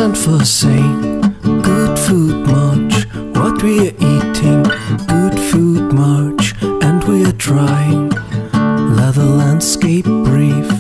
and for saying good food march, what we are eating, good food march, and we are trying, let the landscape breathe.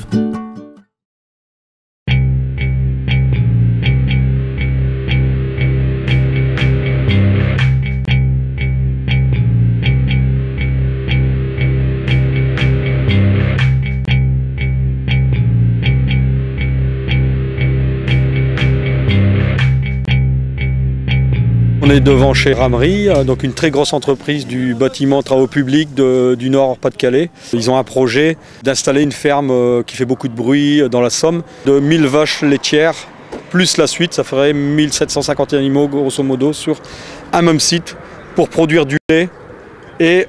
On est devant chez Ramery, donc une très grosse entreprise du bâtiment travaux publics du Nord-Pas-de-Calais. Ils ont un projet d'installer une ferme qui fait beaucoup de bruit dans la Somme, de 1000 vaches laitières, plus la suite, ça ferait 1750 animaux grosso modo sur un même site pour produire du lait et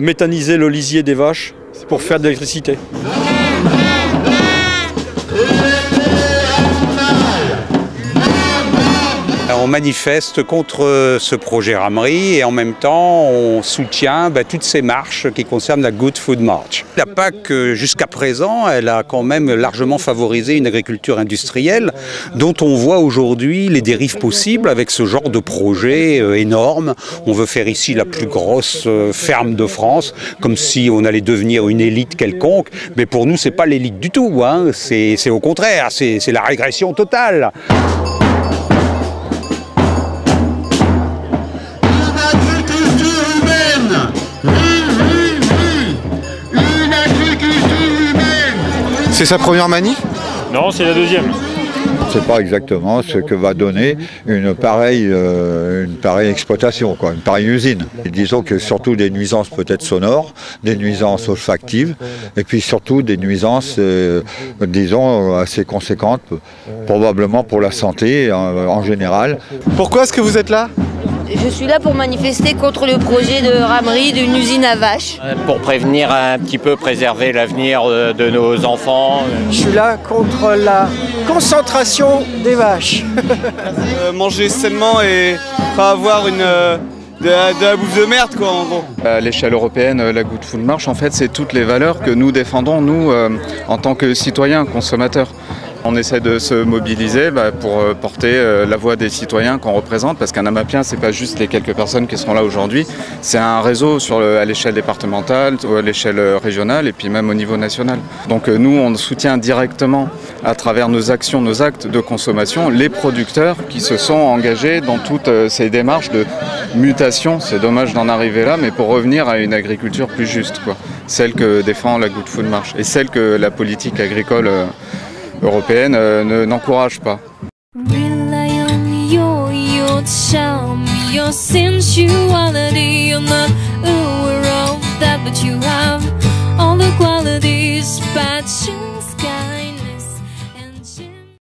méthaniser le lisier des vaches pour faire de l'électricité. On manifeste contre ce projet Ramery et en même temps on soutient toutes ces marches qui concernent la Good Food March. La PAC jusqu'à présent, elle a quand même largement favorisé une agriculture industrielle dont on voit aujourd'hui les dérives possibles avec ce genre de projet énorme. On veut faire ici la plus grosse ferme de France, comme si on allait devenir une élite quelconque, mais pour nous c'est pas l'élite du tout, hein. C'est au contraire, c'est la régression totale. C'est sa première manie? Non, c'est la deuxième. On ne sait pas exactement ce que va donner une pareille exploitation, une pareille usine. Et disons que surtout des nuisances peut-être sonores, des nuisances olfactives, et puis surtout des nuisances, disons, assez conséquentes, probablement pour la santé en général. Pourquoi est-ce que vous êtes là? Je suis là pour manifester contre le projet de Ramery d'une usine à vaches. Pour prévenir un petit peu, préserver l'avenir de nos enfants. Je suis là contre la concentration des vaches. Manger sainement et pas avoir de la bouffe de merde en gros. À l'échelle européenne, la Good Food March, en fait, c'est toutes les valeurs que nous défendons, nous, en tant que citoyens, consommateurs. On essaie de se mobiliser pour porter la voix des citoyens qu'on représente, parce qu'un Amapien, c'est pas juste les quelques personnes qui seront là aujourd'hui, c'est un réseau à l'échelle départementale, à l'échelle régionale et puis même au niveau national. Donc nous, on soutient directement à travers nos actions, nos actes de consommation, les producteurs qui se sont engagés dans toutes ces démarches de mutation. C'est dommage d'en arriver là, mais pour revenir à une agriculture plus juste, celle que défend la Good Food March et celle que la politique agricole européenne n'encourage pas. Rely on your charm, your sensuality. I'm not aware of that, but you have